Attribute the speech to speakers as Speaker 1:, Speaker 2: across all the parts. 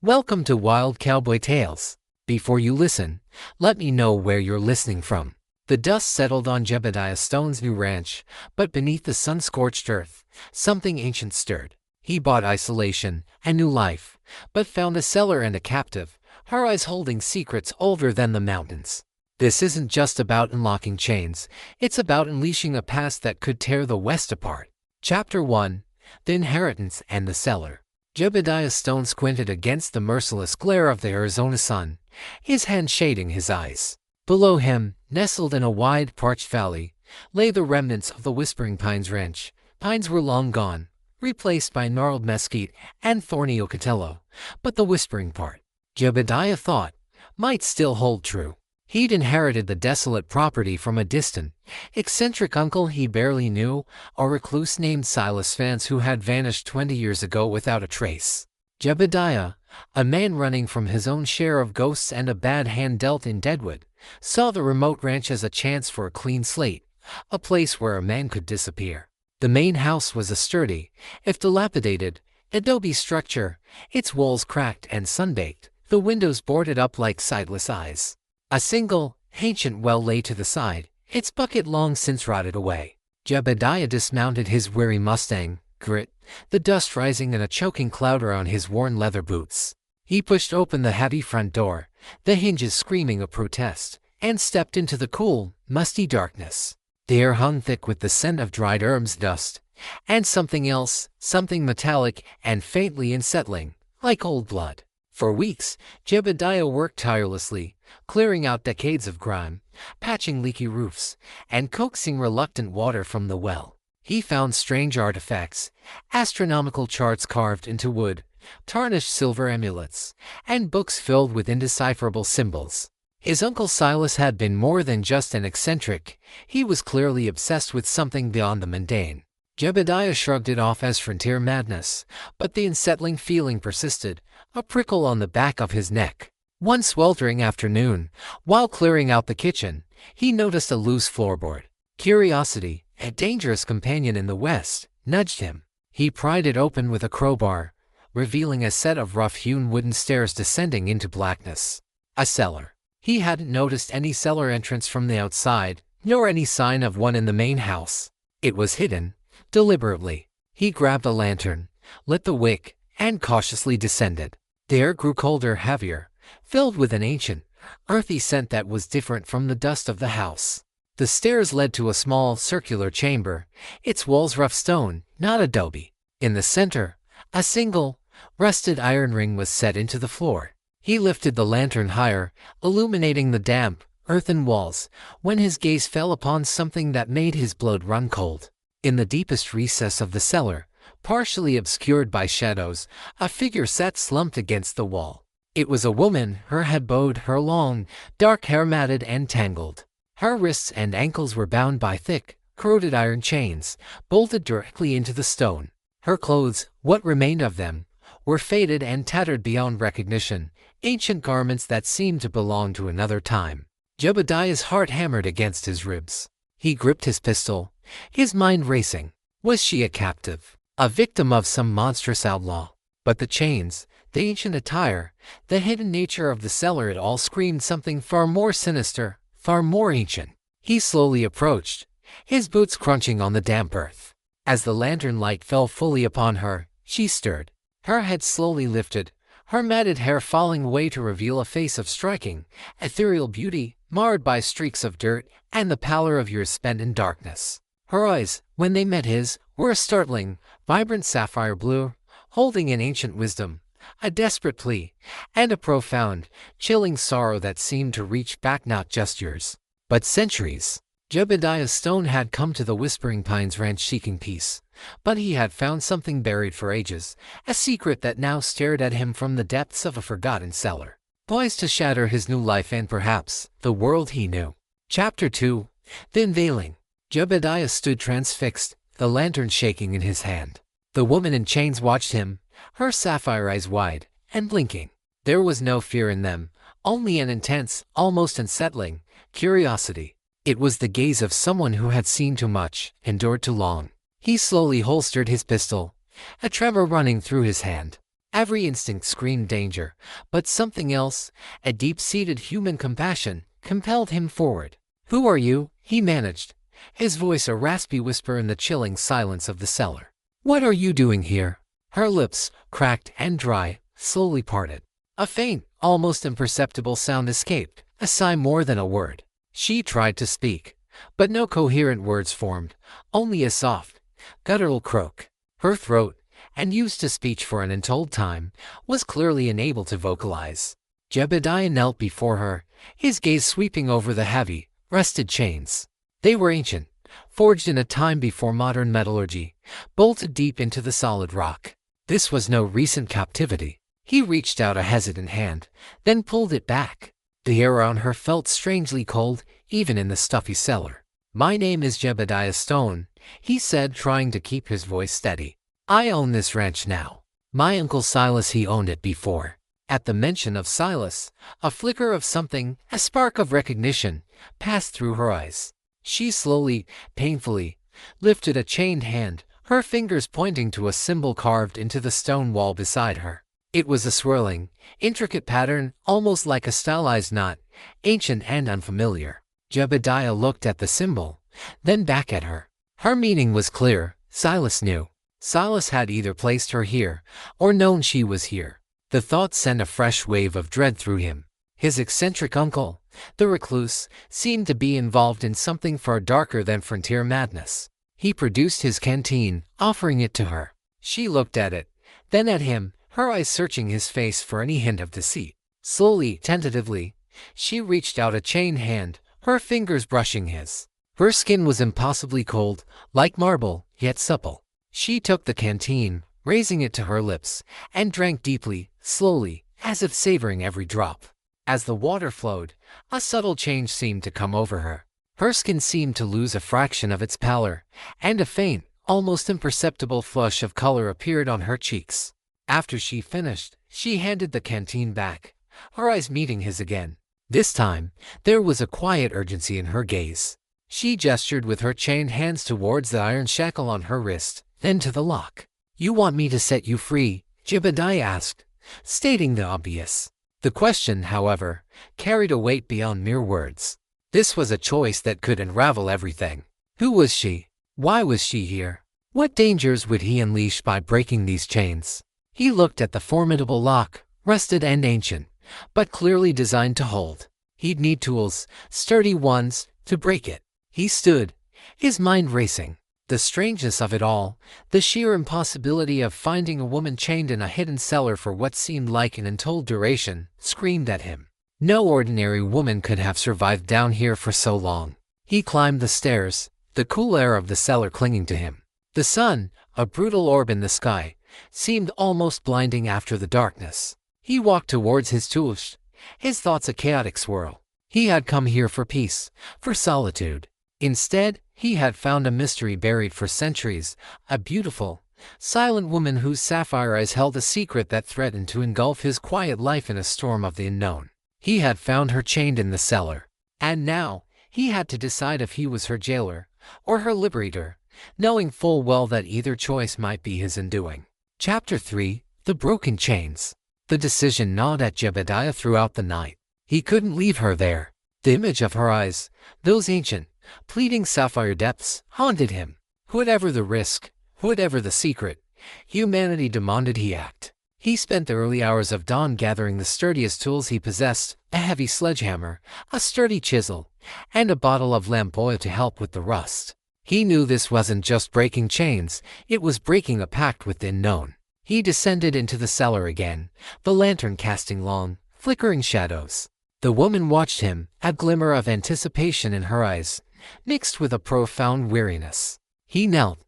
Speaker 1: Welcome to Wild Cowboy Tales. Before you listen, let me know where you're listening from. The dust settled on Jebediah Stone's new ranch, but beneath the sun-scorched earth, something ancient stirred. He bought isolation and new life, but found a cellar and a captive, her eyes holding secrets older than the mountains. This isn't just about unlocking chains, it's about unleashing a past that could tear the West apart. Chapter 1: The Inheritance and the Cellar. Jebediah Stone squinted against the merciless glare of the Arizona sun, his hand shading his eyes. Below him, nestled in a wide, parched valley, lay the remnants of the Whispering Pines Ranch. Pines were long gone, replaced by gnarled mesquite and thorny ocatello, but the whispering part, Jebediah thought, might still hold true. He'd inherited the desolate property from a distant, eccentric uncle he barely knew, a recluse named Silas Vance who had vanished 20 years ago without a trace. Jebediah, a man running from his own share of ghosts and a bad hand dealt in Deadwood, saw the remote ranch as a chance for a clean slate, a place where a man could disappear. The main house was a sturdy, if dilapidated, adobe structure, its walls cracked and sun-baked, the windows boarded up like sightless eyes. A single, ancient well lay to the side, its bucket long since rotted away. Jebediah dismounted his weary Mustang, grit, the dust rising in a choking cloud around his worn leather boots. He pushed open the heavy front door, the hinges screaming a protest, and stepped into the cool, musty darkness. The air hung thick with the scent of dried herbs, dust, and something else, something metallic and faintly unsettling, like old blood. For weeks, Jebediah worked tirelessly, clearing out decades of grime, patching leaky roofs, and coaxing reluctant water from the well. He found strange artifacts, astronomical charts carved into wood, tarnished silver amulets, and books filled with indecipherable symbols. His uncle Silas had been more than just an eccentric, he was clearly obsessed with something beyond the mundane. Jebediah shrugged it off as frontier madness, but the unsettling feeling persisted, a prickle on the back of his neck. One sweltering afternoon, while clearing out the kitchen, he noticed a loose floorboard. Curiosity, a dangerous companion in the West, nudged him. He pried it open with a crowbar, revealing a set of rough-hewn wooden stairs descending into blackness. A cellar. He hadn't noticed any cellar entrance from the outside, nor any sign of one in the main house. It was hidden. Deliberately, he grabbed a lantern, lit the wick, and cautiously descended. The air grew colder, heavier, filled with an ancient, earthy scent that was different from the dust of the house. The stairs led to a small, circular chamber, its walls rough stone, not adobe. In the center, a single, rusted iron ring was set into the floor. He lifted the lantern higher, illuminating the damp, earthen walls, when his gaze fell upon something that made his blood run cold. In the deepest recess of the cellar, partially obscured by shadows, a figure sat slumped against the wall. It was a woman, her head bowed, her long, dark hair matted and tangled. Her wrists and ankles were bound by thick, corroded iron chains, bolted directly into the stone. Her clothes, what remained of them, were faded and tattered beyond recognition, ancient garments that seemed to belong to another time. Jebediah's heart hammered against his ribs. He gripped his pistol, his mind racing. Was she a captive, a victim of some monstrous outlaw? But the chains, the ancient attire, the hidden nature of the cellar, it all screamed something far more sinister, far more ancient. He slowly approached, his boots crunching on the damp earth. As the lantern light fell fully upon her, she stirred. Her head slowly lifted, her matted hair falling away to reveal a face of striking, ethereal beauty, marred by streaks of dirt and the pallor of years spent in darkness. Her eyes, when they met his, were a startling, vibrant sapphire blue, holding an ancient wisdom, a desperate plea, and a profound, chilling sorrow that seemed to reach back not just years, but centuries. Jebediah Stone had come to the Whispering Pines Ranch seeking peace, but he had found something buried for ages, a secret that now stared at him from the depths of a forgotten cellar, poised to shatter his new life and perhaps the world he knew. Chapter 2: The Unveiling. Jebediah stood transfixed, the lantern shaking in his hand. The woman in chains watched him, her sapphire eyes wide and blinking. There was no fear in them, only an intense, almost unsettling, curiosity. It was the gaze of someone who had seen too much, endured too long. He slowly holstered his pistol, a tremor running through his hand. Every instinct screamed danger, but something else, a deep-seated human compassion, compelled him forward. "Who are you?" he managed, his voice a raspy whisper in the chilling silence of the cellar. "What are you doing here?" Her lips, cracked and dry, slowly parted. A faint, almost imperceptible sound escaped, a sigh more than a word. She tried to speak, but no coherent words formed, only a soft, guttural croak. Her throat, and used to speech for an untold time, was clearly unable to vocalize. Jebediah knelt before her, his gaze sweeping over the heavy, rusted chains. They were ancient, forged in a time before modern metallurgy, bolted deep into the solid rock. This was no recent captivity. He reached out a hesitant hand, then pulled it back. The air around her felt strangely cold, even in the stuffy cellar. "My name is Jebediah Stone," he said, trying to keep his voice steady. "I own this ranch now. My uncle Silas, he owned it before." At the mention of Silas, a flicker of something, a spark of recognition, passed through her eyes. She slowly, painfully, lifted a chained hand, her fingers pointing to a symbol carved into the stone wall beside her. It was a swirling, intricate pattern, almost like a stylized knot, ancient and unfamiliar. Jebediah looked at the symbol, then back at her. Her meaning was clear. Silas knew. Silas had either placed her here, or known she was here. The thought sent a fresh wave of dread through him. His eccentric uncle, the recluse, seemed to be involved in something far darker than frontier madness. He produced his canteen, offering it to her. She looked at it, then at him, her eyes searching his face for any hint of deceit. Slowly, tentatively, she reached out a chained hand, her fingers brushing his. Her skin was impossibly cold, like marble, yet supple. She took the canteen, raising it to her lips, and drank deeply, slowly, as if savoring every drop. As the water flowed, a subtle change seemed to come over her. Her skin seemed to lose a fraction of its pallor, and a faint, almost imperceptible flush of color appeared on her cheeks. After she finished, she handed the canteen back, her eyes meeting his again. This time, there was a quiet urgency in her gaze. She gestured with her chained hands towards the iron shackle on her wrist, then to the lock. "You want me to set you free?" Jebediah asked, stating the obvious. The question, however, carried a weight beyond mere words. This was a choice that could unravel everything. Who was she? Why was she here? What dangers would he unleash by breaking these chains? He looked at the formidable lock, rusted and ancient, but clearly designed to hold. He'd need tools, sturdy ones, to break it. He stood, his mind racing. The strangeness of it all, the sheer impossibility of finding a woman chained in a hidden cellar for what seemed like an untold duration, screamed at him. No ordinary woman could have survived down here for so long. He climbed the stairs, the cool air of the cellar clinging to him. The sun, a brutal orb in the sky, seemed almost blinding after the darkness. He walked towards his tools, his thoughts a chaotic swirl. He had come here for peace, for solitude. Instead, he had found a mystery buried for centuries, a beautiful, silent woman whose sapphire eyes held a secret that threatened to engulf his quiet life in a storm of the unknown. He had found her chained in the cellar, and now he had to decide if he was her jailer or her liberator, knowing full well that either choice might be his undoing. Chapter 3: The Broken Chains. The decision gnawed at Jebediah throughout the night. He couldn't leave her there. The image of her eyes, those ancient, pleading sapphire depths, haunted him. Whatever the risk, whatever the secret, humanity demanded he act. He spent the early hours of dawn gathering the sturdiest tools he possessed, a heavy sledgehammer, a sturdy chisel, and a bottle of lamp oil to help with the rust. He knew this wasn't just breaking chains, it was breaking a pact with the unknown. He descended into the cellar again, the lantern casting long, flickering shadows. The woman watched him, a glimmer of anticipation in her eyes, mixed with a profound weariness. He knelt,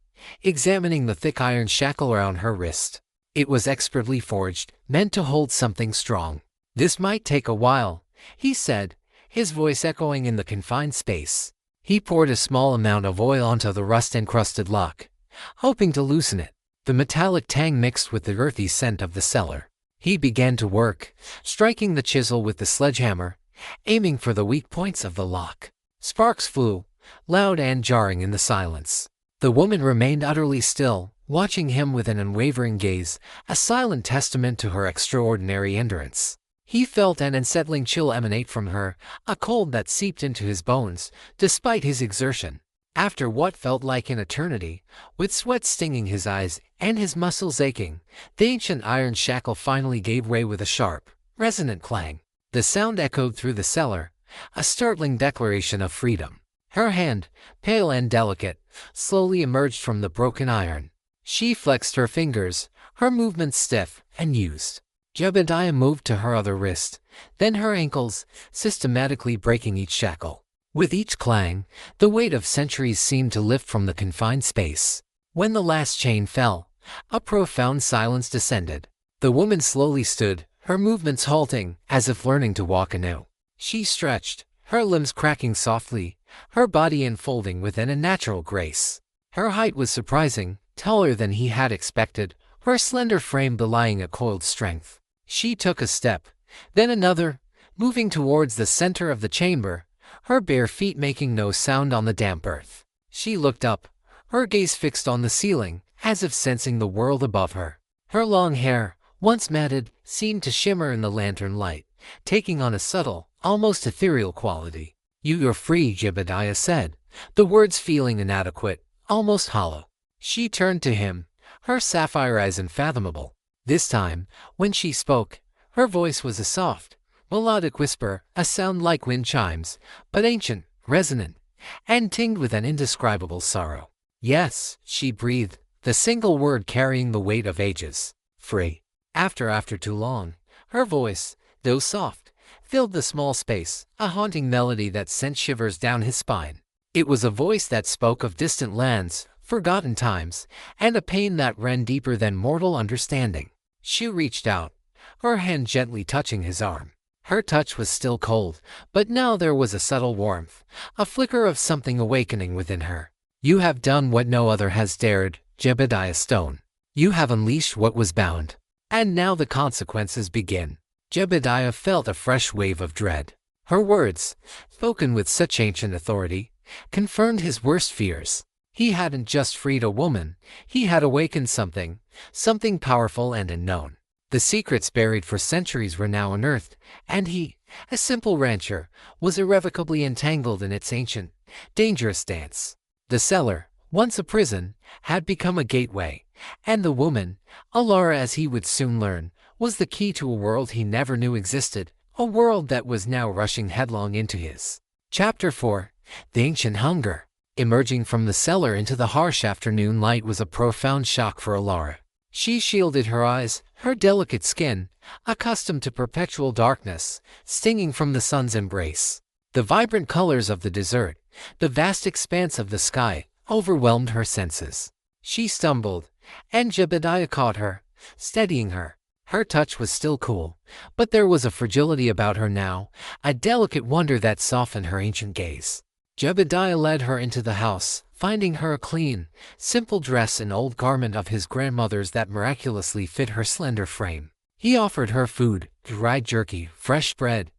Speaker 1: examining the thick iron shackle around her wrist. It was expertly forged, meant to hold something strong. "This might take a while," he said, his voice echoing in the confined space. He poured a small amount of oil onto the rust-encrusted lock, hoping to loosen it. The metallic tang mixed with the earthy scent of the cellar. He began to work, striking the chisel with the sledgehammer, aiming for the weak points of the lock. Sparks flew, loud and jarring in the silence. The woman remained utterly still, watching him with an unwavering gaze, a silent testament to her extraordinary endurance. He felt an unsettling chill emanate from her, a cold that seeped into his bones, despite his exertion. After what felt like an eternity, with sweat stinging his eyes and his muscles aching, the ancient iron shackle finally gave way with a sharp, resonant clang. The sound echoed through the cellar, a startling declaration of freedom. Her hand, pale and delicate, slowly emerged from the broken iron. She flexed her fingers, her movements stiff and used. Jebediah moved to her other wrist, then her ankles, systematically breaking each shackle. With each clang, the weight of centuries seemed to lift from the confined space. When the last chain fell, a profound silence descended. The woman slowly stood, her movements halting, as if learning to walk anew. She stretched, her limbs cracking softly, her body unfolding with an unnatural grace. Her height was surprising, taller than he had expected, her slender frame belying a coiled strength. She took a step, then another, moving towards the center of the chamber, her bare feet making no sound on the damp earth. She looked up, her gaze fixed on the ceiling, as if sensing the world above her. Her long hair, once matted, seemed to shimmer in the lantern light, taking on a subtle, almost ethereal quality. "You're free," Jebediah said, the words feeling inadequate, almost hollow. She turned to him, her sapphire eyes unfathomable. This time, when she spoke, her voice was a soft, melodic whisper, a sound like wind chimes, but ancient, resonant, and tinged with an indescribable sorrow. "Yes," she breathed, the single word carrying the weight of ages. "Free." After too long, her voice, though soft, filled the small space, a haunting melody that sent shivers down his spine. It was a voice that spoke of distant lands, forgotten times, and a pain that ran deeper than mortal understanding. She reached out, her hand gently touching his arm. Her touch was still cold, but now there was a subtle warmth, a flicker of something awakening within her. "You have done what no other has dared, Jebediah Stone. You have unleashed what was bound. And now the consequences begin." Jebediah felt a fresh wave of dread. Her words, spoken with such ancient authority, confirmed his worst fears. He hadn't just freed a woman, he had awakened something powerful and unknown. The secrets buried for centuries were now unearthed, and he, a simple rancher, was irrevocably entangled in its ancient, dangerous dance. The cellar, once a prison, had become a gateway, and the woman, Alara as he would soon learn, was the key to a world he never knew existed, a world that was now rushing headlong into his. Chapter 4. The Ancient Hunger. Emerging from the cellar into the harsh afternoon light was a profound shock for Alara. She shielded her eyes, her delicate skin, accustomed to perpetual darkness, stinging from the sun's embrace. The vibrant colors of the desert, the vast expanse of the sky, overwhelmed her senses. She stumbled, and Jebediah caught her, steadying her. Her touch was still cool, but there was a fragility about her now, a delicate wonder that softened her ancient gaze. Jebediah led her into the house, finding her a clean, simple dress and old garment of his grandmother's that miraculously fit her slender frame. He offered her food, dried jerky, fresh bread,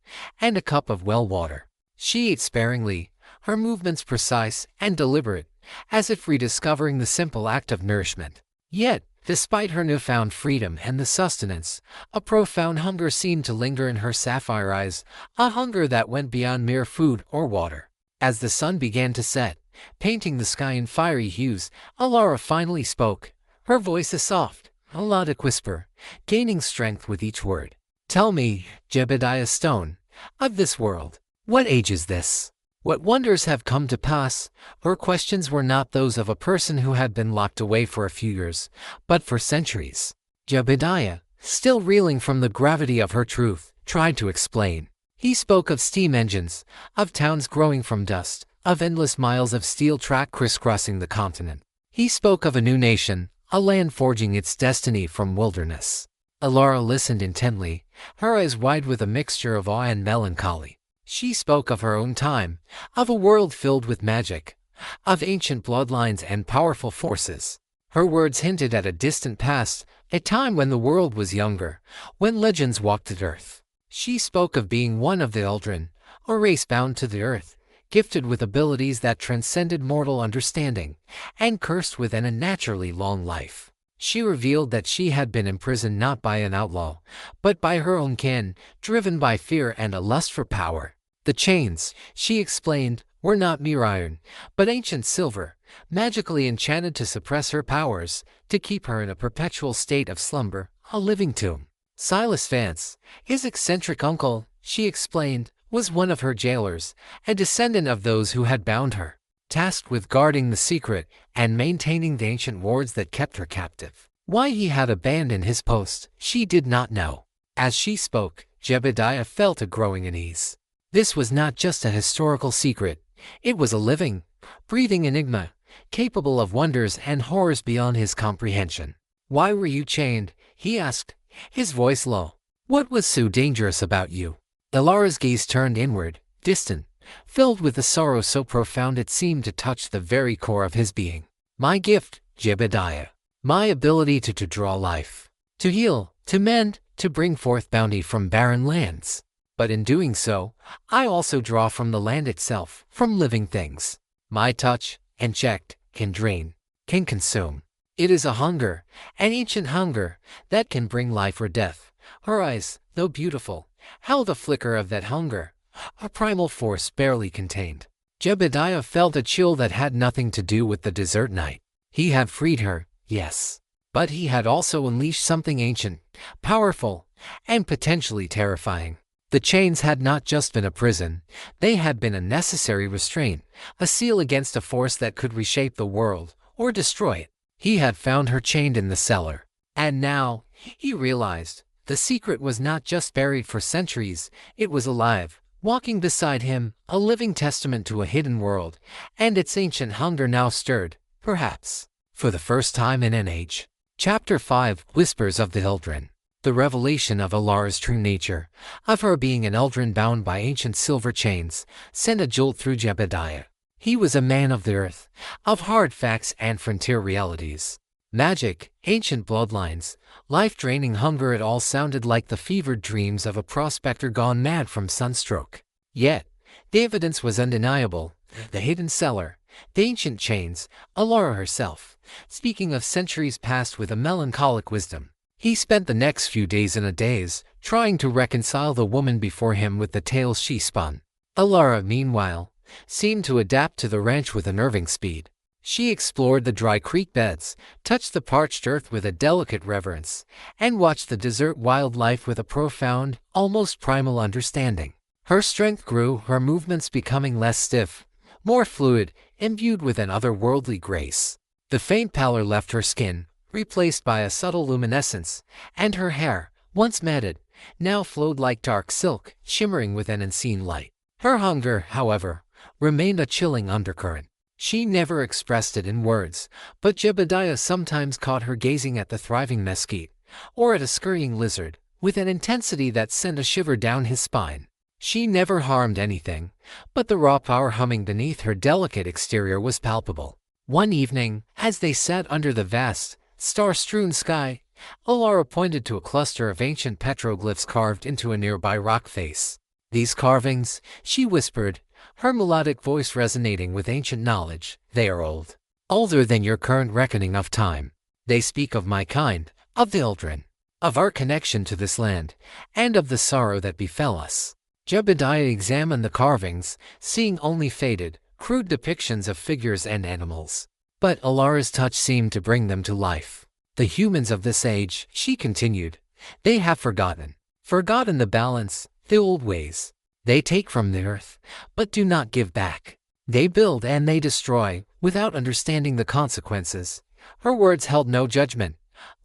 Speaker 1: and a cup of well water. She ate sparingly, her movements precise and deliberate, as if rediscovering the simple act of nourishment. Yet, despite her newfound freedom and the sustenance, a profound hunger seemed to linger in her sapphire eyes, a hunger that went beyond mere food or water. As the sun began to set, painting the sky in fiery hues, Alara finally spoke, her voice a soft, melodic whisper, gaining strength with each word. "Tell me, Jebediah Stone, of this world. What age is this? What wonders have come to pass?" Her questions were not those of a person who had been locked away for a few years, but for centuries. Jebediah, still reeling from the gravity of her truth, tried to explain. He spoke of steam engines, of towns growing from dust, of endless miles of steel track crisscrossing the continent. He spoke of a new nation, a land forging its destiny from wilderness. Alara listened intently, her eyes wide with a mixture of awe and melancholy. She spoke of her own time, of a world filled with magic, of ancient bloodlines and powerful forces. Her words hinted at a distant past, a time when the world was younger, when legends walked the earth. She spoke of being one of the Eldrin, a race bound to the earth, gifted with abilities that transcended mortal understanding, and cursed with an unnaturally long life. She revealed that she had been imprisoned not by an outlaw, but by her own kin, driven by fear and a lust for power. The chains, she explained, were not mere iron, but ancient silver, magically enchanted to suppress her powers, to keep her in a perpetual state of slumber, a living tomb. Silas Vance, his eccentric uncle, she explained, was one of her jailers, a descendant of those who had bound her, tasked with guarding the secret and maintaining the ancient wards that kept her captive. Why he had abandoned his post, she did not know. As she spoke, Jebediah felt a growing unease. This was not just a historical secret, it was a living, breathing enigma, capable of wonders and horrors beyond his comprehension. "Why were you chained?" he asked, his voice low. "What was so dangerous about you?" Elara's gaze turned inward, distant, filled with a sorrow so profound it seemed to touch the very core of his being. "My gift, Jebediah. My ability to draw life. To heal, to mend, to bring forth bounty from barren lands. But in doing so, I also draw from the land itself, from living things. My touch, unchecked, can drain, can consume. It is a hunger, an ancient hunger, that can bring life or death." Her eyes, though beautiful, held a flicker of that hunger, a primal force barely contained. Jebediah felt a chill that had nothing to do with the desert night. He had freed her, yes, but he had also unleashed something ancient, powerful, and potentially terrifying. The chains had not just been a prison, they had been a necessary restraint, a seal against a force that could reshape the world, or destroy it. He had found her chained in the cellar. And now, he realized, the secret was not just buried for centuries, it was alive, walking beside him, a living testament to a hidden world, and its ancient hunger now stirred, perhaps, for the first time in an age. Chapter 5, Whispers of the Eldrin. The revelation of Elara's true nature, of her being an Eldrin bound by ancient silver chains, sent a jolt through Jebediah. He was a man of the earth, of hard facts and frontier realities. Magic, ancient bloodlines, life-draining hunger, it all sounded like the fevered dreams of a prospector gone mad from sunstroke. Yet, the evidence was undeniable. The hidden cellar, the ancient chains, Elara herself, speaking of centuries past with a melancholic wisdom. He spent the next few days in a daze, trying to reconcile the woman before him with the tales she spun. Elara, meanwhile, seemed to adapt to the ranch with unnerving speed. She explored the dry creek beds, touched the parched earth with a delicate reverence, and watched the desert wildlife with a profound, almost primal understanding. Her strength grew, her movements becoming less stiff, more fluid, imbued with an otherworldly grace. The faint pallor left her skin, replaced by a subtle luminescence, and her hair, once matted, now flowed like dark silk, shimmering with an unseen light. Her hunger, however, remained a chilling undercurrent. She never expressed it in words, but Jebediah sometimes caught her gazing at the thriving mesquite, or at a scurrying lizard, with an intensity that sent a shiver down his spine. She never harmed anything, but the raw power humming beneath her delicate exterior was palpable. One evening, as they sat under the vast, star-strewn sky, Elara pointed to a cluster of ancient petroglyphs carved into a nearby rock face. "These carvings," she whispered, her melodic voice resonating with ancient knowledge, "they are old. Older than your current reckoning of time. They speak of my kind, of the Eldrin, of our connection to this land, and of the sorrow that befell us." Jebediah examined the carvings, seeing only faded, crude depictions of figures and animals. But Elara's touch seemed to bring them to life. "The humans of this age," she continued, "they have forgotten the balance, the old ways. They take from the earth, but do not give back. They build and they destroy, without understanding the consequences." Her words held no judgment,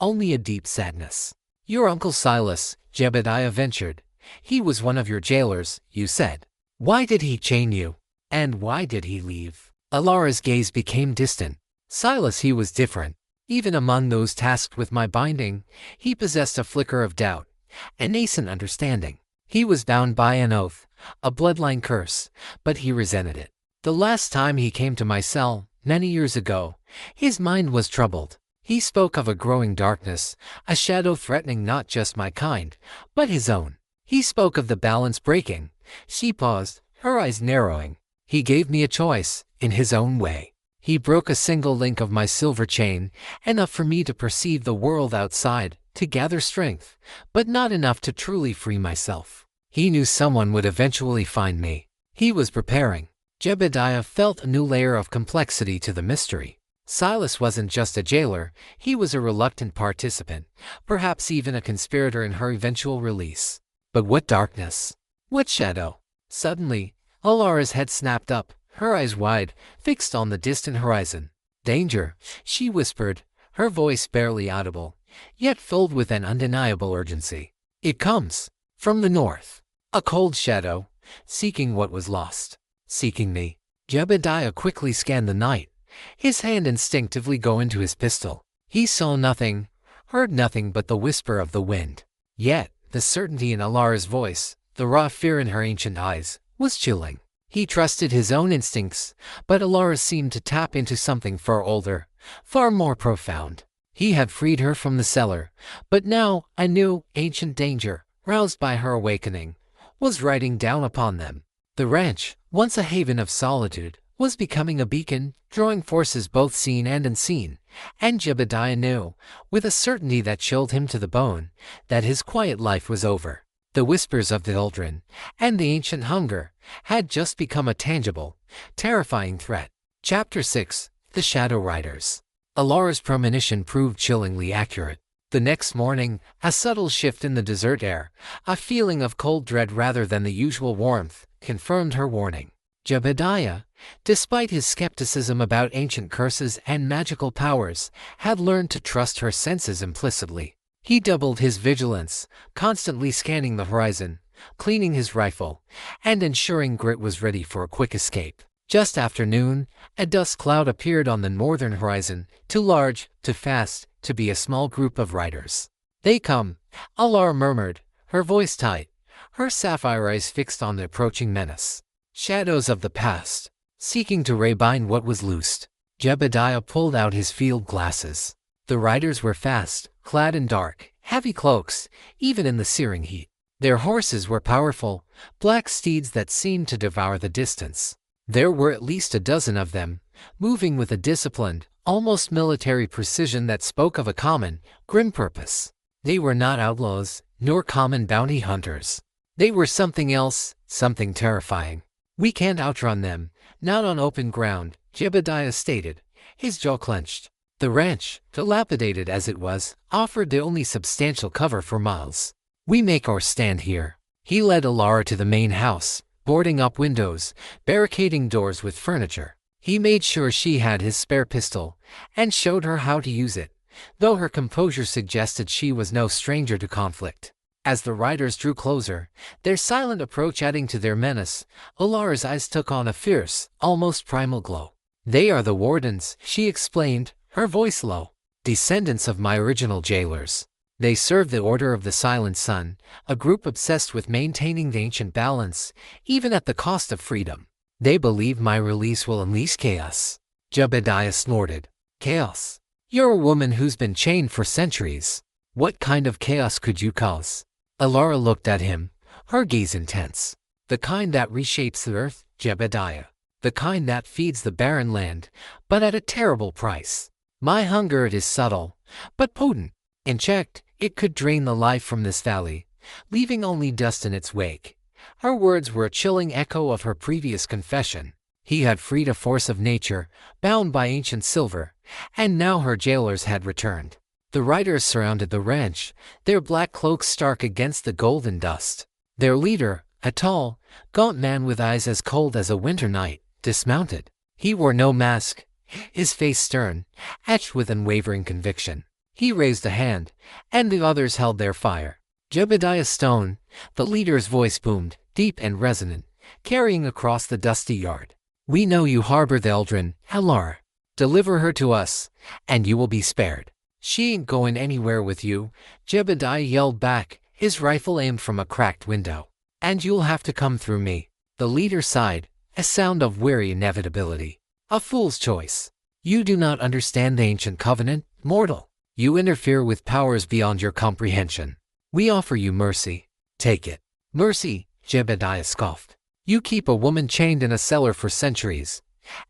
Speaker 1: only a deep sadness. "Your Uncle Silas," Jebediah ventured. "He was one of your jailers, you said. Why did he chain you? And why did he leave?" Elara's gaze became distant. "Silas, he was different. Even among those tasked with my binding, he possessed a flicker of doubt, a nascent understanding. He was bound by an oath, a bloodline curse, but he resented it. The last time he came to my cell, many years ago, his mind was troubled. He spoke of a growing darkness, a shadow threatening not just my kind, but his own. He spoke of the balance breaking." She paused, her eyes narrowing. He gave me a choice, in his own way. He broke a single link of my silver chain, enough for me to perceive the world outside, to gather strength, but not enough to truly free myself. He knew someone would eventually find me. He was preparing. Jebediah felt a new layer of complexity to the mystery. Silas wasn't just a jailer, he was a reluctant participant, perhaps even a conspirator in her eventual release. But what darkness? What shadow? Suddenly, Alara's head snapped up, her eyes wide, fixed on the distant horizon. "Danger," she whispered, her voice barely audible, yet filled with an undeniable urgency. "It comes from the north." A cold shadow, seeking what was lost. Seeking me. Jebediah quickly scanned the night, his hand instinctively going to his pistol. He saw nothing, heard nothing but the whisper of the wind. Yet, the certainty in Alara's voice, the raw fear in her ancient eyes, was chilling. He trusted his own instincts, but Alara seemed to tap into something far older, far more profound. He had freed her from the cellar, but now a new, ancient danger, roused by her awakening, was riding down upon them. The ranch, once a haven of solitude, was becoming a beacon, drawing forces both seen and unseen, and Jebediah knew, with a certainty that chilled him to the bone, that his quiet life was over. The whispers of the children, and the ancient hunger, had just become a tangible, terrifying threat. Chapter 6: The Shadow Riders. Alara's premonition proved chillingly accurate. The next morning, a subtle shift in the desert air, a feeling of cold dread rather than the usual warmth, confirmed her warning. Jebediah, despite his skepticism about ancient curses and magical powers, had learned to trust her senses implicitly. He doubled his vigilance, constantly scanning the horizon, cleaning his rifle, and ensuring Grit was ready for a quick escape. Just after noon, a dust cloud appeared on the northern horizon, too large, too fast, to be a small group of riders. "They come," Alara murmured, her voice tight, her sapphire eyes fixed on the approaching menace. Shadows of the past, seeking to rebind what was loosed. Jebediah pulled out his field glasses. The riders were fast, clad in dark, heavy cloaks, even in the searing heat. Their horses were powerful, black steeds that seemed to devour the distance. There were at least a dozen of them, moving with a disciplined, almost military precision that spoke of a common, grim purpose. They were not outlaws, nor common bounty hunters. They were something else, something terrifying. "We can't outrun them, not on open ground," Jebediah stated, his jaw clenched. The ranch, dilapidated as it was, offered the only substantial cover for miles. "We make our stand here." He led Alara to the main house, boarding up windows, barricading doors with furniture. He made sure she had his spare pistol, and showed her how to use it, though her composure suggested she was no stranger to conflict. As the riders drew closer, their silent approach adding to their menace, Alara's eyes took on a fierce, almost primal glow. "They are the wardens," she explained, her voice low. "Descendants of my original jailers. They serve the Order of the Silent Sun, a group obsessed with maintaining the ancient balance, even at the cost of freedom. They believe my release will unleash chaos." Jebediah snorted. "Chaos? You're a woman who's been chained for centuries. What kind of chaos could you cause?" Alara looked at him, her gaze intense. "The kind that reshapes the earth, Jebediah. The kind that feeds the barren land, but at a terrible price. My hunger, it is subtle, but potent. Unchecked, it could drain the life from this valley, leaving only dust in its wake." Her words were a chilling echo of her previous confession. He had freed a force of nature, bound by ancient silver, and now her jailers had returned. The riders surrounded the ranch, their black cloaks stark against the golden dust. Their leader, a tall, gaunt man with eyes as cold as a winter night, dismounted. He wore no mask, his face stern, etched with unwavering conviction. He raised a hand, and the others held their fire. "Jebediah Stone," the leader's voice boomed, deep and resonant, carrying across the dusty yard. "We know you harbor the Eldrin, Alara. Deliver her to us, and you will be spared." "She ain't going anywhere with you," Jebediah yelled back, his rifle aimed from a cracked window. "And you'll have to come through me." The leader sighed, a sound of weary inevitability. "A fool's choice. You do not understand the ancient covenant, mortal. You interfere with powers beyond your comprehension. We offer you mercy. Take it." "Mercy," Jebediah scoffed. You keep a woman chained in a cellar for centuries.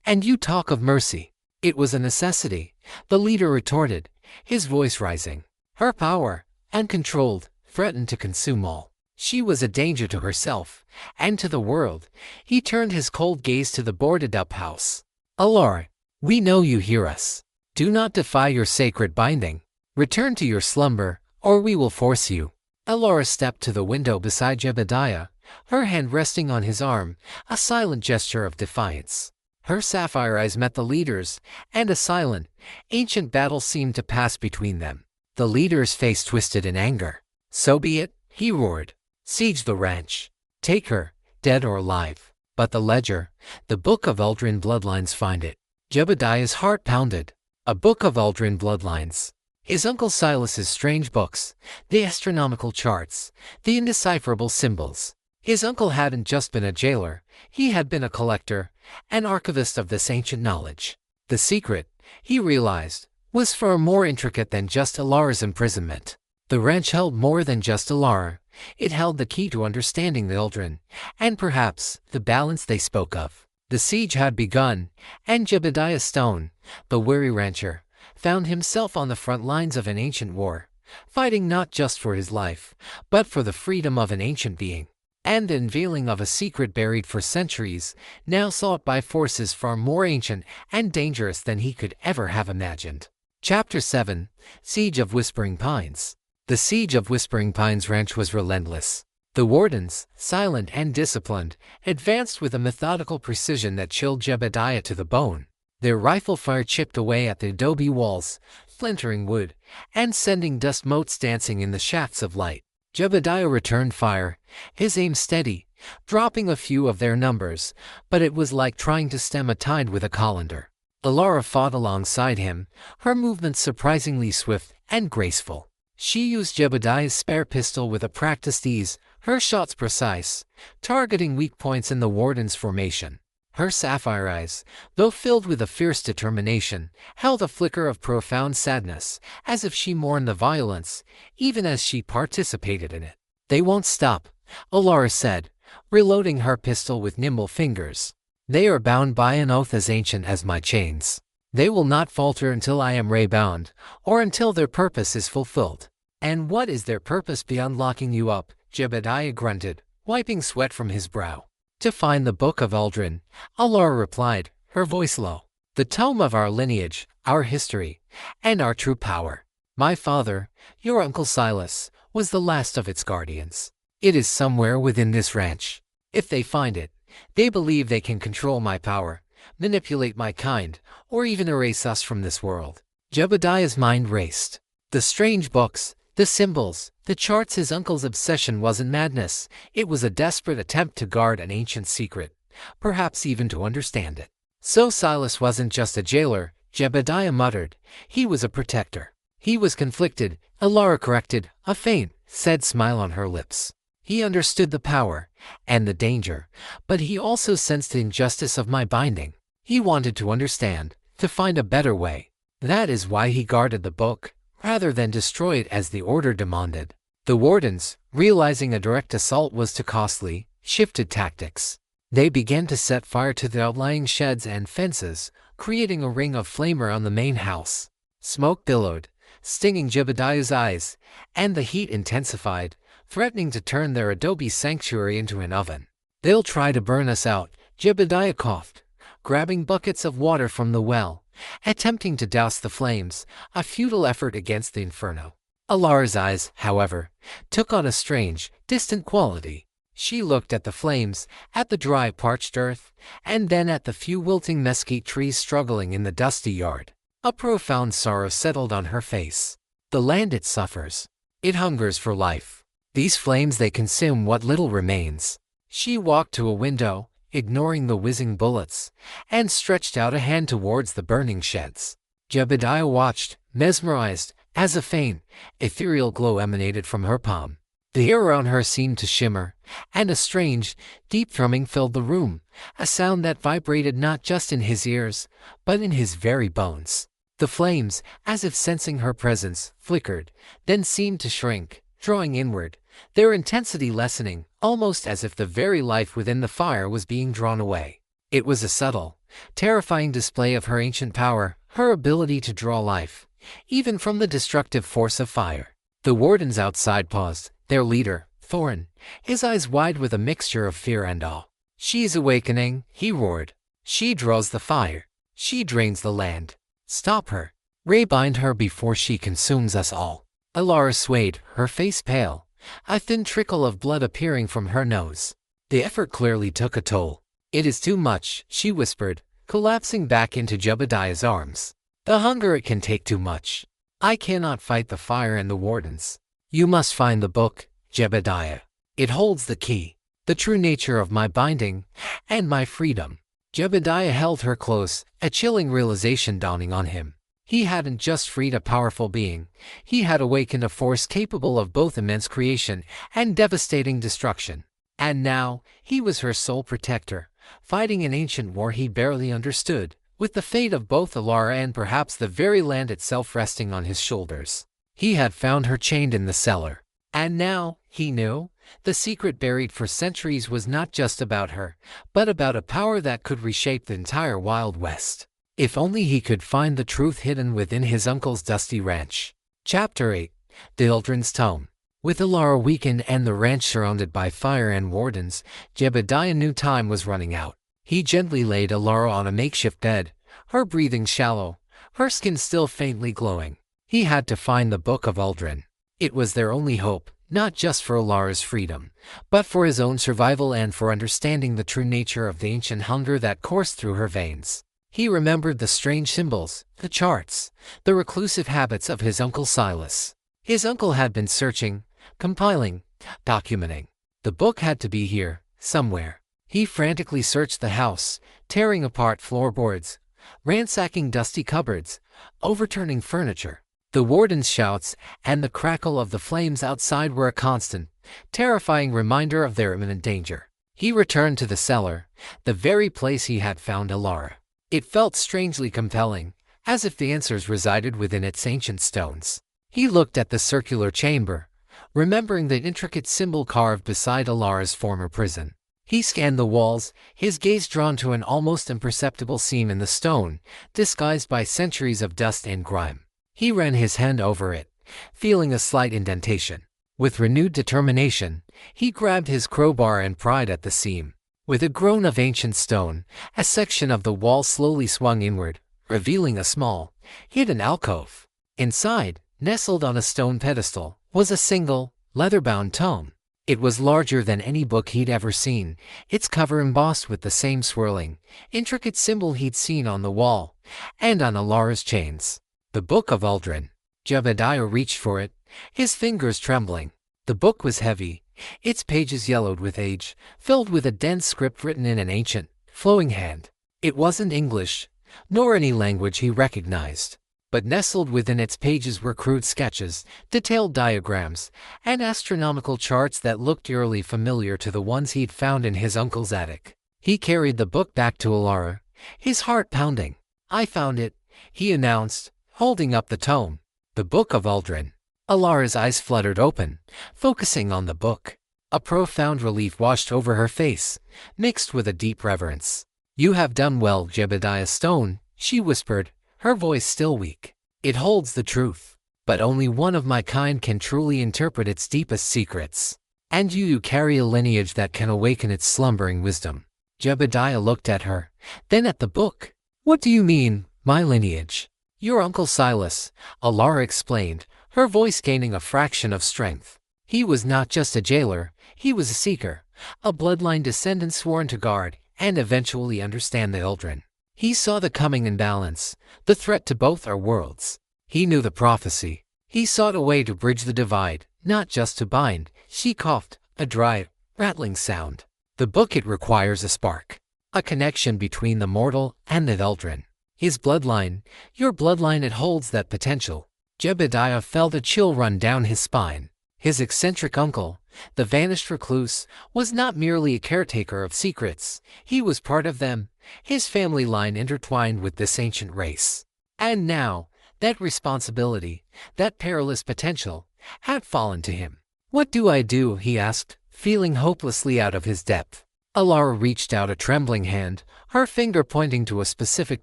Speaker 1: And you talk of mercy. It was a necessity, the leader retorted, his voice rising. Her power, uncontrolled, threatened to consume all. She was a danger to herself, and to the world. He turned his cold gaze to the boarded-up house. Alara, we know you hear us. Do not defy your sacred binding. Return to your slumber, or we will force you. Alara stepped to the window beside Jebediah, her hand resting on his arm, a silent gesture of defiance. Her sapphire eyes met the leader's, and a silent, ancient battle seemed to pass between them. The leader's face twisted in anger. So be it, he roared. Siege the ranch. Take her, dead or alive. But the ledger, the Book of Aldrin bloodlines, find it. Jebediah's heart pounded. A Book of Aldrin bloodlines. His uncle Silas's strange books, the astronomical charts, the indecipherable symbols. His uncle hadn't just been a jailer, he had been a collector, an archivist of this ancient knowledge. The secret, he realized, was far more intricate than just Alara's imprisonment. The ranch held more than just Alara. It held the key to understanding the Aldrin, and perhaps the balance they spoke of. The siege had begun, and Jebediah Stone, the weary rancher, found himself on the front lines of an ancient war, fighting not just for his life, but for the freedom of an ancient being, and the unveiling of a secret buried for centuries, now sought by forces far more ancient and dangerous than he could ever have imagined. Chapter 7: Siege of Whispering Pines. The siege of Whispering Pines Ranch was relentless. The wardens, silent and disciplined, advanced with a methodical precision that chilled Jebediah to the bone. Their rifle fire chipped away at the adobe walls, splintering wood, and sending dust motes dancing in the shafts of light. Jebediah returned fire, his aim steady, dropping a few of their numbers, but it was like trying to stem a tide with a colander. Alara fought alongside him, her movements surprisingly swift and graceful. She used Jebediah's spare pistol with a practiced ease, her shots precise, targeting weak points in the warden's formation. Her sapphire eyes, though filled with a fierce determination, held a flicker of profound sadness, as if she mourned the violence, even as she participated in it. They won't stop, Alara said, reloading her pistol with nimble fingers. They are bound by an oath as ancient as my chains. They will not falter until I am ray-bound, or until their purpose is fulfilled. And what is their purpose beyond locking you up? Jebediah grunted, wiping sweat from his brow. To find the Book of Aldrin, Alara replied, her voice low. The tome of our lineage, our history, and our true power. My father, your Uncle Silas, was the last of its guardians. It is somewhere within this ranch. If they find it, they believe they can control my power, manipulate my kind, or even erase us from this world. Jebediah's mind raced. The strange books, the symbols, the charts. His uncle's obsession wasn't madness, it was a desperate attempt to guard an ancient secret, perhaps even to understand it. So Silas wasn't just a jailer, Jebediah muttered, he was a protector. He was conflicted, Alara corrected, a faint, sad smile on her lips. He understood the power and the danger, but he also sensed the injustice of my binding. He wanted to understand, to find a better way. That is why he guarded the book, rather than destroy it as the order demanded. The wardens, realizing a direct assault was too costly, shifted tactics. They began to set fire to the outlying sheds and fences, creating a ring of flame around the main house. Smoke billowed, stinging Jebediah's eyes, and the heat intensified, threatening to turn their adobe sanctuary into an oven. They'll try to burn us out, Jebediah coughed, grabbing buckets of water from the well, attempting to douse the flames, a futile effort against the inferno. Alara's eyes, however, took on a strange, distant quality. She looked at the flames, at the dry, parched earth, and then at the few wilting mesquite trees struggling in the dusty yard. A profound sorrow settled on her face. The land, it suffers. It hungers for life. These flames, they consume what little remains. She walked to a window, ignoring the whizzing bullets, and stretched out a hand towards the burning sheds. Jebediah watched, mesmerized, as a faint, ethereal glow emanated from her palm. The air around her seemed to shimmer, and a strange, deep thrumming filled the room, a sound that vibrated not just in his ears, but in his very bones. The flames, as if sensing her presence, flickered, then seemed to shrink, drawing inward, their intensity lessening, almost as if the very life within the fire was being drawn away. It was a subtle, terrifying display of her ancient power, her ability to draw life, even from the destructive force of fire. The wardens outside paused, their leader, Thorin, his eyes wide with a mixture of fear and awe. "She's awakening," he roared. "She draws the fire. She drains the land. Stop her. Ray, bind her before she consumes us all." Alara swayed, her face pale, a thin trickle of blood appearing from her nose. The effort clearly took a toll. "It is too much," she whispered, collapsing back into Jebediah's arms. "The hunger, it can take too much. I cannot fight the fire and the wardens. You must find the book, Jebediah. It holds the key, the true nature of my binding, and my freedom." Jebediah held her close, a chilling realization dawning on him. He hadn't just freed a powerful being, he had awakened a force capable of both immense creation and devastating destruction. And now, he was her sole protector, fighting an ancient war he barely understood, with the fate of both Alara and perhaps the very land itself resting on his shoulders. He had found her chained in the cellar. And now, he knew, the secret buried for centuries was not just about her, but about a power that could reshape the entire Wild West. If only he could find the truth hidden within his uncle's dusty ranch. Chapter 8. The Eldrin's Tome. With Alara weakened and the ranch surrounded by fire and wardens, Jebediah knew time was running out. He gently laid Alara on a makeshift bed, her breathing shallow, her skin still faintly glowing. He had to find the Book of Uldren. It was their only hope, not just for Alara's freedom, but for his own survival and for understanding the true nature of the ancient hunger that coursed through her veins. He remembered the strange symbols, the charts, the reclusive habits of his Uncle Silas. His uncle had been searching, compiling, documenting. The book had to be here, somewhere. He frantically searched the house, tearing apart floorboards, ransacking dusty cupboards, overturning furniture. The warden's shouts and the crackle of the flames outside were a constant, terrifying reminder of their imminent danger. He returned to the cellar, the very place he had found Alara. It felt strangely compelling, as if the answers resided within its ancient stones. He looked at the circular chamber, remembering the intricate symbol carved beside Alara's former prison. He scanned the walls, his gaze drawn to an almost imperceptible seam in the stone, disguised by centuries of dust and grime. He ran his hand over it, feeling a slight indentation. With renewed determination, he grabbed his crowbar and pried at the seam. With a groan of ancient stone, a section of the wall slowly swung inward, revealing a small, hidden alcove. Inside, nestled on a stone pedestal, was a single, leather-bound tome. It was larger than any book he'd ever seen, its cover embossed with the same swirling, intricate symbol he'd seen on the wall, and on Alara's chains. The Book of Uldren. Jebediah reached for it, his fingers trembling. The book was heavy, its pages yellowed with age, filled with a dense script written in an ancient, flowing hand. It wasn't English, nor any language he recognized. But nestled within its pages were crude sketches, detailed diagrams, and astronomical charts that looked eerily familiar to the ones he'd found in his uncle's attic. He carried the book back to Alara, his heart pounding. "I found it," he announced, holding up the tome. The Book of Uldren. Alara's eyes fluttered open, focusing on the book. A profound relief washed over her face, mixed with a deep reverence. "You have done well, Jebediah Stone," she whispered, her voice still weak. "It holds the truth, but only one of my kind can truly interpret its deepest secrets. And you carry a lineage that can awaken its slumbering wisdom." Jebediah looked at her, then at the book. "What do you mean, my lineage?" "Your Uncle Silas," Alara explained, her voice gaining a fraction of strength. "He was not just a jailer, he was a seeker, a bloodline descendant sworn to guard and eventually understand the Uldren. He saw the coming imbalance, the threat to both our worlds. He knew the prophecy. He sought a way to bridge the divide, not just to bind." She coughed, a dry, rattling sound. "The book, it requires a spark, a connection between the mortal and the Uldren. His bloodline, your bloodline, it holds that potential." Jebediah felt a chill run down his spine. His eccentric uncle, the vanished recluse, was not merely a caretaker of secrets. He was part of them, his family line intertwined with this ancient race. And now, that responsibility, that perilous potential, had fallen to him. "What do I do?" he asked, feeling hopelessly out of his depth. Alara reached out a trembling hand, her finger pointing to a specific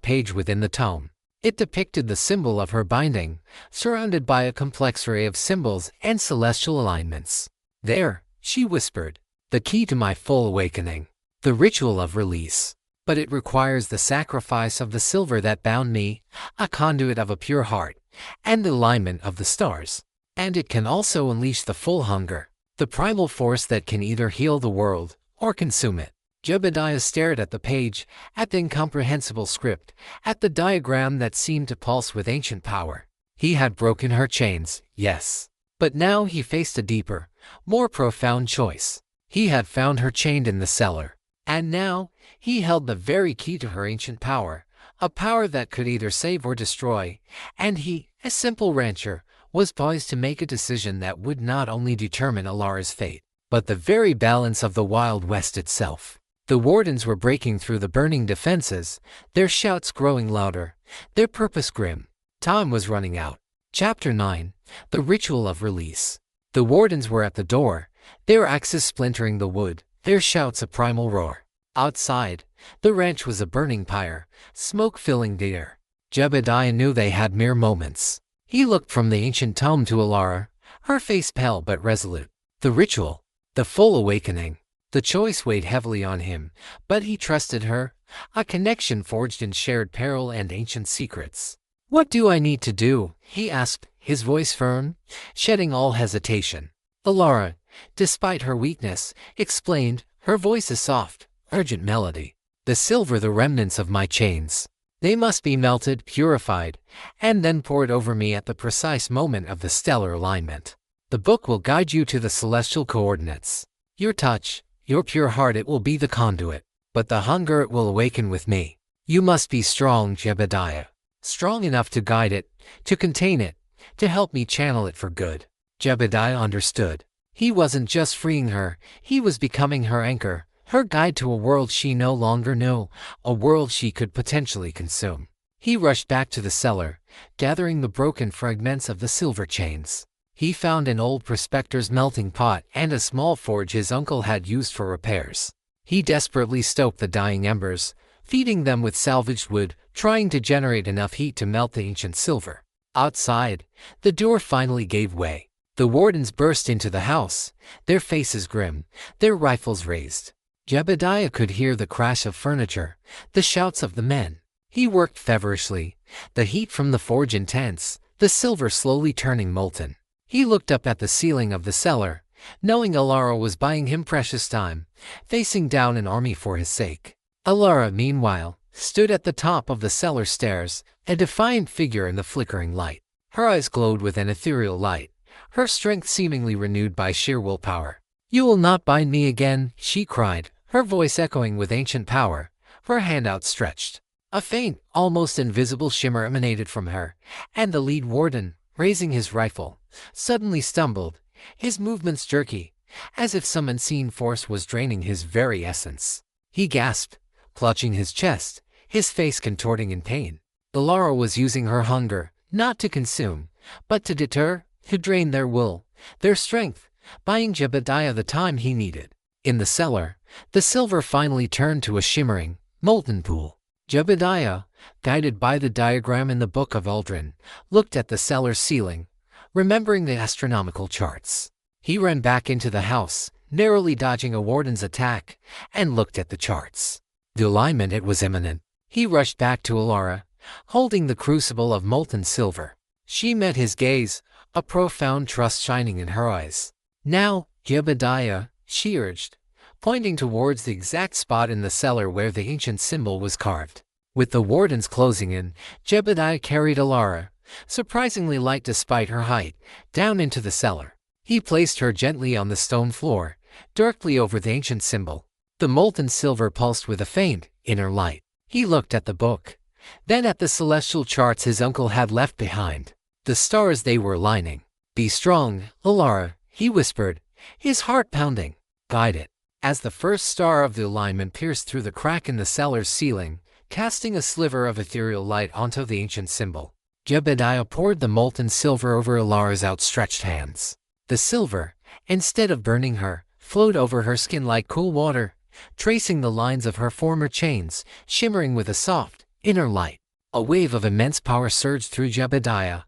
Speaker 1: page within the tome. It depicted the symbol of her binding, surrounded by a complex array of symbols and celestial alignments. "There," she whispered, "the key to my full awakening. The ritual of release. But it requires the sacrifice of the silver that bound me, a conduit of a pure heart, and the alignment of the stars. And it can also unleash the full hunger, the primal force that can either heal the world or consume it." Jebediah stared at the page, at the incomprehensible script, at the diagram that seemed to pulse with ancient power. He had broken her chains, yes. But now he faced a deeper, more profound choice. He had found her chained in the cellar. And now, he held the very key to her ancient power, a power that could either save or destroy, and he, a simple rancher, was poised to make a decision that would not only determine Alara's fate, but the very balance of the Wild West itself. The wardens were breaking through the burning defenses, their shouts growing louder, their purpose grim. Time was running out. Chapter 9. The Ritual of Release. The wardens were at the door, their axes splintering the wood, their shouts a primal roar. Outside, the ranch was a burning pyre, smoke filling the air. Jebediah knew they had mere moments. He looked from the ancient tome to Alara, her face pale but resolute. The ritual, the full awakening. The choice weighed heavily on him, but he trusted her, a connection forged in shared peril and ancient secrets. "What do I need to do?" he asked, his voice firm, shedding all hesitation. Alara, despite her weakness, explained, her voice a soft, urgent melody. "The silver, the remnants of my chains. They must be melted, purified, and then poured over me at the precise moment of the stellar alignment. The book will guide you to the celestial coordinates. Your touch, your pure heart, it will be the conduit. But the hunger it will awaken with me. You must be strong, Jebediah. Strong enough to guide it, to contain it, to help me channel it for good." Jebediah understood. He wasn't just freeing her, he was becoming her anchor, her guide to a world she no longer knew, a world she could potentially consume. He rushed back to the cellar, gathering the broken fragments of the silver chains. He found an old prospector's melting pot and a small forge his uncle had used for repairs. He desperately stoked the dying embers, feeding them with salvaged wood, trying to generate enough heat to melt the ancient silver. Outside, the door finally gave way. The wardens burst into the house, their faces grim, their rifles raised. Jebediah could hear the crash of furniture, the shouts of the men. He worked feverishly, the heat from the forge intense, the silver slowly turning molten. He looked up at the ceiling of the cellar, knowing Alara was buying him precious time, facing down an army for his sake. Alara, meanwhile, stood at the top of the cellar stairs, a defiant figure in the flickering light. Her eyes glowed with an ethereal light, her strength seemingly renewed by sheer willpower. "You will not bind me again," she cried, her voice echoing with ancient power, her hand outstretched. A faint, almost invisible shimmer emanated from her, and the lead warden, raising his rifle, suddenly stumbled, his movements jerky, as if some unseen force was draining his very essence. He gasped, clutching his chest, his face contorting in pain. Alara was using her hunger, not to consume, but to deter, to drain their will, their strength, buying Jebediah the time he needed. In the cellar, the silver finally turned to a shimmering, molten pool. Jebediah, guided by the diagram in the Book of Aldrin, looked at the cellar ceiling, remembering the astronomical charts. He ran back into the house, narrowly dodging a warden's attack, and looked at the charts. The alignment, it was imminent. He rushed back to Alara, holding the crucible of molten silver. She met his gaze, a profound trust shining in her eyes. "Now, Jebediah," she urged, pointing towards the exact spot in the cellar where the ancient symbol was carved. With the wardens closing in, Jebediah carried Alara, surprisingly light despite her height, down into the cellar. He placed her gently on the stone floor, directly over the ancient symbol. The molten silver pulsed with a faint, inner light. He looked at the book, then at the celestial charts his uncle had left behind. The stars they were aligning. "Be strong, Alara," he whispered, his heart pounding. "Guide it." As the first star of the alignment pierced through the crack in the cellar's ceiling, casting a sliver of ethereal light onto the ancient symbol, Jebediah poured the molten silver over Alara's outstretched hands. The silver, instead of burning her, flowed over her skin like cool water, tracing the lines of her former chains, shimmering with a soft, inner light. A wave of immense power surged through Jebediah,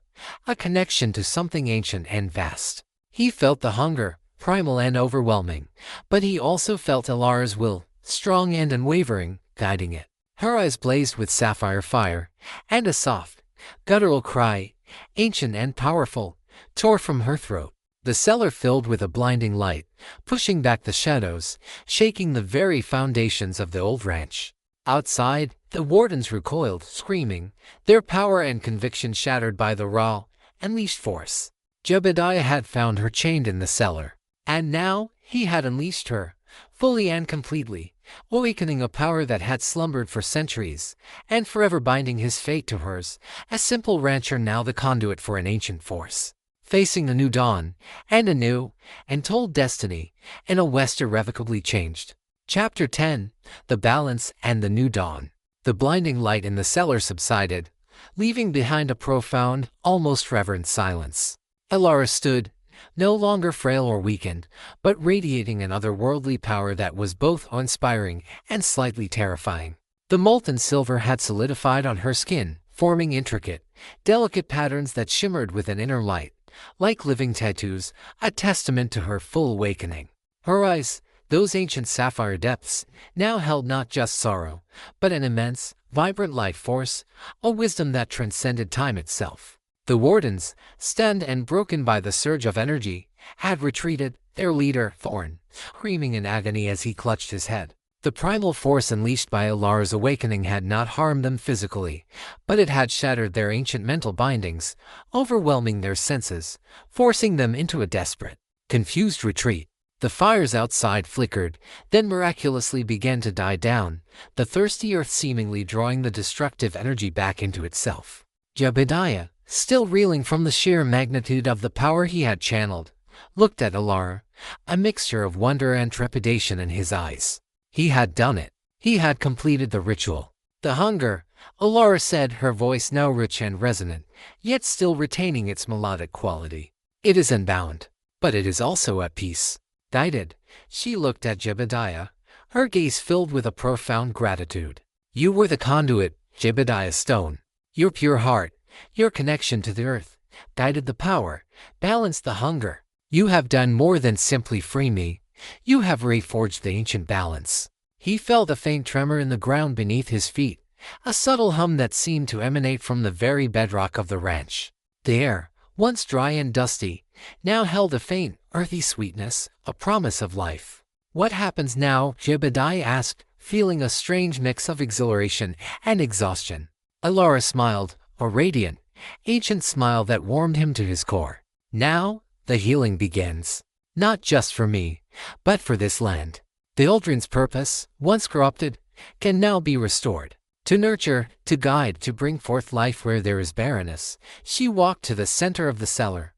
Speaker 1: a connection to something ancient and vast. He felt the hunger, primal and overwhelming, but he also felt Alara's will, strong and unwavering, guiding it. Her eyes blazed with sapphire fire, and a soft, guttural cry, ancient and powerful, tore from her throat. The cellar filled with a blinding light, pushing back the shadows, shaking the very foundations of the old ranch. Outside, the wardens recoiled, screaming, their power and conviction shattered by the raw, unleashed force. Jebediah had found her chained in the cellar, and now he had unleashed her, fully and completely, awakening a power that had slumbered for centuries, and forever binding his fate to hers, a simple rancher now the conduit for an ancient force. Facing a new dawn, and a new, untold destiny, in a West irrevocably changed. Chapter 10, The Balance and the New Dawn. The blinding light in the cellar subsided, leaving behind a profound, almost reverent silence. Alara stood, no longer frail or weakened, but radiating an otherworldly power that was both awe-inspiring and slightly terrifying. The molten silver had solidified on her skin, forming intricate, delicate patterns that shimmered with an inner light, like living tattoos, a testament to her full awakening. Her eyes, those ancient sapphire depths, now held not just sorrow, but an immense, vibrant life force, a wisdom that transcended time itself. The wardens, stunned and broken by the surge of energy, had retreated, their leader, Thorn, screaming in agony as he clutched his head. The primal force unleashed by Alara's awakening had not harmed them physically, but it had shattered their ancient mental bindings, overwhelming their senses, forcing them into a desperate, confused retreat. The fires outside flickered, then miraculously began to die down, the thirsty earth seemingly drawing the destructive energy back into itself. Jebediah, still reeling from the sheer magnitude of the power he had channeled, looked at Alara, a mixture of wonder and trepidation in his eyes. He had done it. He had completed the ritual. The hunger, Alara said, her voice now rich and resonant, yet still retaining its melodic quality. It is unbound, but it is also at peace. Guided, she looked at Jebediah, her gaze filled with a profound gratitude. You were the conduit, Jebediah Stone. Your pure heart, your connection to the earth, guided the power, balanced the hunger. You have done more than simply free me. You have reforged the ancient balance. He felt a faint tremor in the ground beneath his feet, a subtle hum that seemed to emanate from the very bedrock of the ranch. The air, once dry and dusty, now held a faint, earthy sweetness, a promise of life. What happens now? Jebediah asked, feeling a strange mix of exhilaration and exhaustion. Alara smiled, a radiant, ancient smile that warmed him to his core. Now, the healing begins. Not just for me, but for this land. The Aldrin's purpose, once corrupted, can now be restored. To nurture, to guide, to bring forth life where there is barrenness. She walked to the center of the cellar,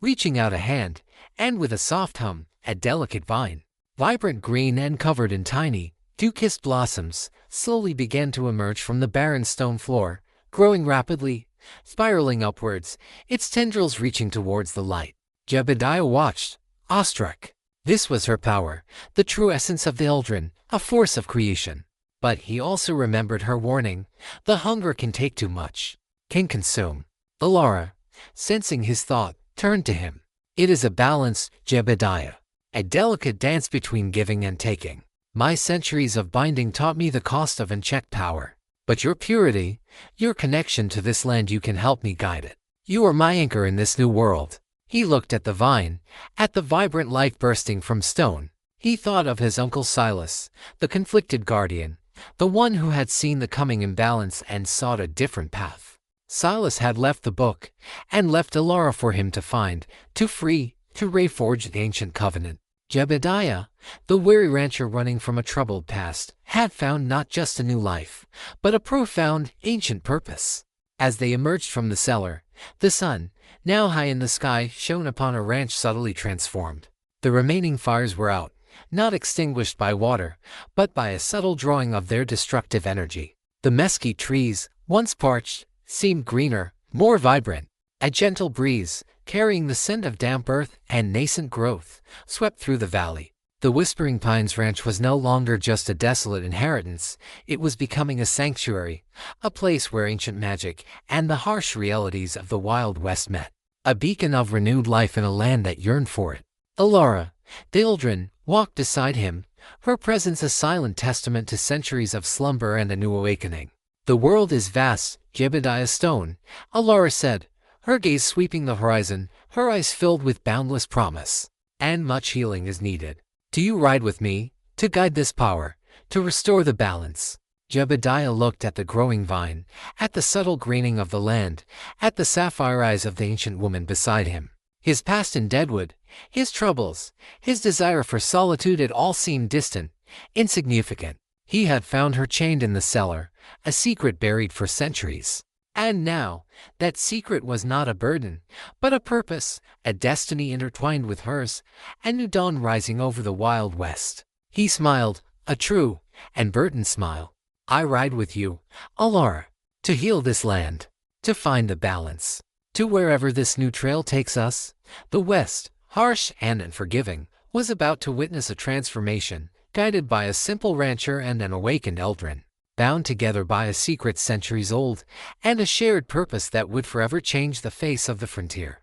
Speaker 1: reaching out a hand, and with a soft hum, a delicate vine, vibrant green and covered in tiny, dew-kissed blossoms, slowly began to emerge from the barren stone floor, growing rapidly, spiraling upwards, its tendrils reaching towards the light. Jebediah watched, awestruck. This was her power, the true essence of the Aldrin, a force of creation. But he also remembered her warning: the hunger can take too much, can consume. Alara, sensing his thought, turned to him. It is a balance, Jebediah. A delicate dance between giving and taking. My centuries of binding taught me the cost of unchecked power. But your purity, your connection to this land, you can help me guide it. You are my anchor in this new world. He looked at the vine, at the vibrant life bursting from stone. He thought of his uncle Silas, the conflicted guardian, the one who had seen the coming imbalance and sought a different path. Silas had left the book, and left Alara for him to find, to free, to reforge the ancient covenant. Jebediah, the weary rancher running from a troubled past, had found not just a new life, but a profound, ancient purpose. As they emerged from the cellar, the sun, now high in the sky, shone upon a ranch subtly transformed. The remaining fires were out, not extinguished by water, but by a subtle drawing of their destructive energy. The mesquite trees, once parched, seemed greener, more vibrant. A gentle breeze, carrying the scent of damp earth and nascent growth, swept through the valley. The Whispering Pines Ranch was no longer just a desolate inheritance, it was becoming a sanctuary, a place where ancient magic and the harsh realities of the Wild West met. A beacon of renewed life in a land that yearned for it. Alara, the Ildren, walked beside him, her presence a silent testament to centuries of slumber and a new awakening. "The world is vast, Jebediah Stone," Alara said, her gaze sweeping the horizon, her eyes filled with boundless promise. "And much healing is needed. Do you ride with me, to guide this power, to restore the balance?" Jebediah looked at the growing vine, at the subtle greening of the land, at the sapphire eyes of the ancient woman beside him. His past in Deadwood, his troubles, his desire for solitude, it all seemed distant, insignificant. He had found her chained in the cellar, a secret buried for centuries. And now, that secret was not a burden, but a purpose, a destiny intertwined with hers, a new dawn rising over the Wild West. He smiled, a true and burdened smile. "I ride with you, Alara, to heal this land, to find the balance, to wherever this new trail takes us." The West, harsh and unforgiving, was about to witness a transformation, guided by a simple rancher and an awakened Eldrin, bound together by a secret centuries old, and a shared purpose that would forever change the face of the frontier.